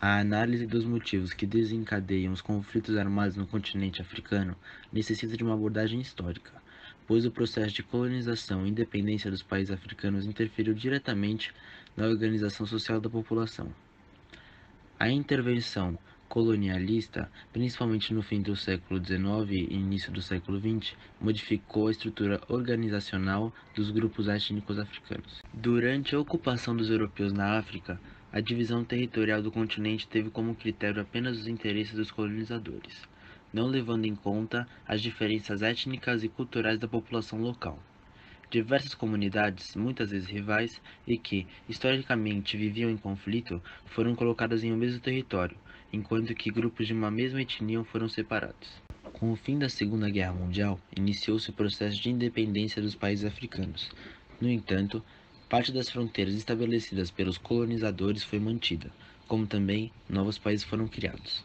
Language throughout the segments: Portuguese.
A análise dos motivos que desencadeiam os conflitos armados no continente africano necessita de uma abordagem histórica, pois o processo de colonização e independência dos países africanos interferiu diretamente na organização social da população. A intervenção colonialista, principalmente no fim do século XIX e início do século XX, modificou a estrutura organizacional dos grupos étnicos africanos. Durante a ocupação dos europeus na África, a divisão territorial do continente teve como critério apenas os interesses dos colonizadores, não levando em conta as diferenças étnicas e culturais da população local. Diversas comunidades, muitas vezes rivais, e que, historicamente, viviam em conflito, foram colocadas em um mesmo território, enquanto que grupos de uma mesma etnia foram separados. Com o fim da Segunda Guerra Mundial, iniciou-se o processo de independência dos países africanos. No entanto, parte das fronteiras estabelecidas pelos colonizadores foi mantida, como também novos países foram criados.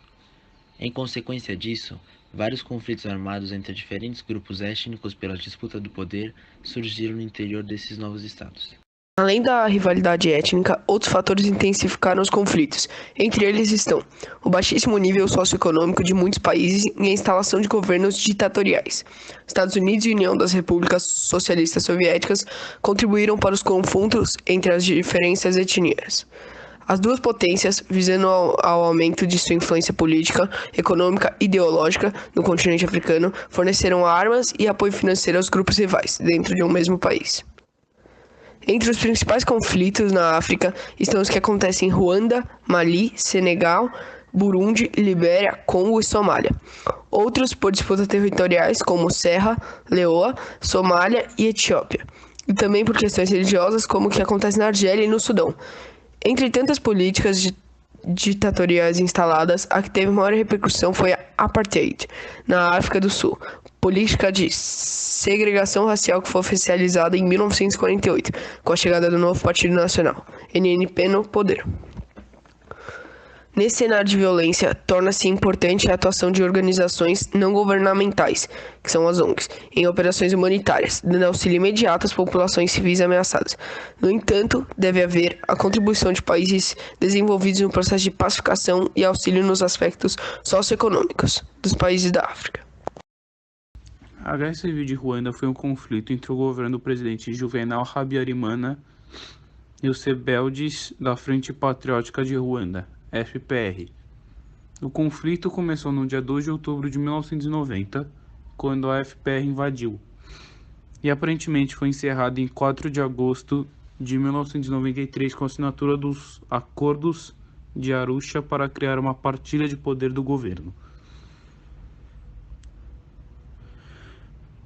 Em consequência disso, vários conflitos armados entre diferentes grupos étnicos pela disputa do poder surgiram no interior desses novos estados. Além da rivalidade étnica, outros fatores intensificaram os conflitos. Entre eles estão o baixíssimo nível socioeconômico de muitos países e a instalação de governos ditatoriais. Estados Unidos e União das Repúblicas Socialistas Soviéticas contribuíram para os confrontos entre as diferentes etnias. As duas potências, visando ao aumento de sua influência política, econômica e ideológica no continente africano, forneceram armas e apoio financeiro aos grupos rivais dentro de um mesmo país. Entre os principais conflitos na África estão os que acontecem em Ruanda, Mali, Senegal, Burundi, Libéria, Congo e Somália. Outros por disputas territoriais como Serra, Leoa, Somália e Etiópia. E também por questões religiosas como o que acontece na Argélia e no Sudão. Entre tantas políticas ditatoriais instaladas, a que teve maior repercussão foi a Apartheid, na África do Sul, política de segregação racial que foi oficializada em 1948, com a chegada do novo Partido Nacional, NNP, no poder. Nesse cenário de violência, torna-se importante a atuação de organizações não governamentais, que são as ONGs, em operações humanitárias, dando auxílio imediato às populações civis ameaçadas. No entanto, deve haver a contribuição de países desenvolvidos no processo de pacificação e auxílio nos aspectos socioeconômicos dos países da África. A Guerra Civil de Ruanda foi um conflito entre o governo do presidente Juvenal Habyarimana e os rebeldes da Frente Patriótica de Ruanda, FPR. O conflito começou no dia 2 de outubro de 1990, quando a FPR invadiu, e aparentemente foi encerrado em 4 de agosto de 1993 com a assinatura dos Acordos de Arusha para criar uma partilha de poder do governo.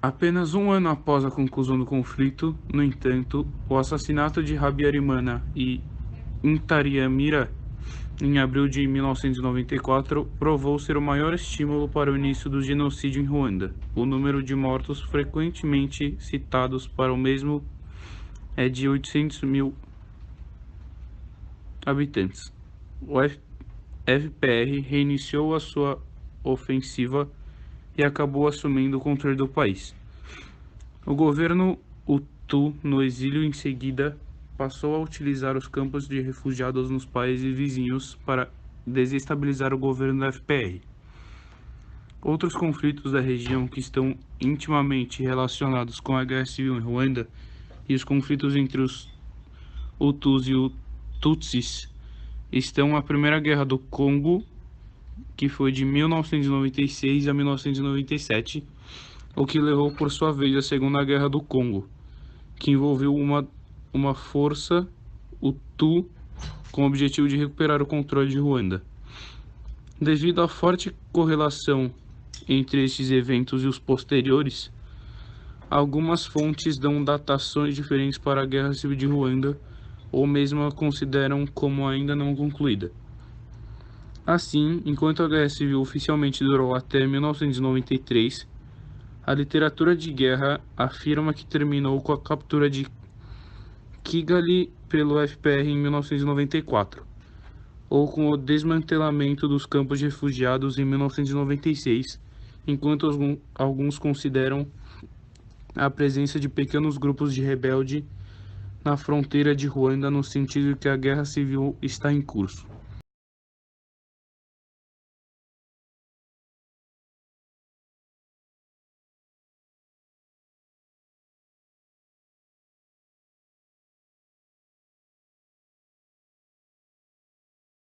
Apenas um ano após a conclusão do conflito, no entanto, o assassinato de Habyarimana e Ntaryamira em abril de 1994, provou ser o maior estímulo para o início do genocídio em Ruanda. O número de mortos frequentemente citados para o mesmo é de 800 mil habitantes. O FPR reiniciou a sua ofensiva e acabou assumindo o controle do país. O governo Hutu, no exílio, em seguida passou a utilizar os campos de refugiados nos países vizinhos para desestabilizar o governo da FPR. Outros conflitos da região que estão intimamente relacionados com a guerra civil em Ruanda e os conflitos entre os Hutus e os Tutsis estão a Primeira Guerra do Congo, que foi de 1996 a 1997, o que levou por sua vez à Segunda Guerra do Congo, que envolveu uma força Hutu com o objetivo de recuperar o controle de Ruanda. Devido à forte correlação entre esses eventos e os posteriores, algumas fontes dão datações diferentes para a Guerra Civil de Ruanda, ou mesmo a consideram como ainda não concluída. Assim, enquanto a Guerra Civil oficialmente durou até 1993, a literatura de guerra afirma que terminou com a captura de Kigali pelo FPR em 1994, ou com o desmantelamento dos campos de refugiados em 1996, enquanto alguns consideram a presença de pequenos grupos de rebelde na fronteira de Ruanda no sentido de que a guerra civil está em curso.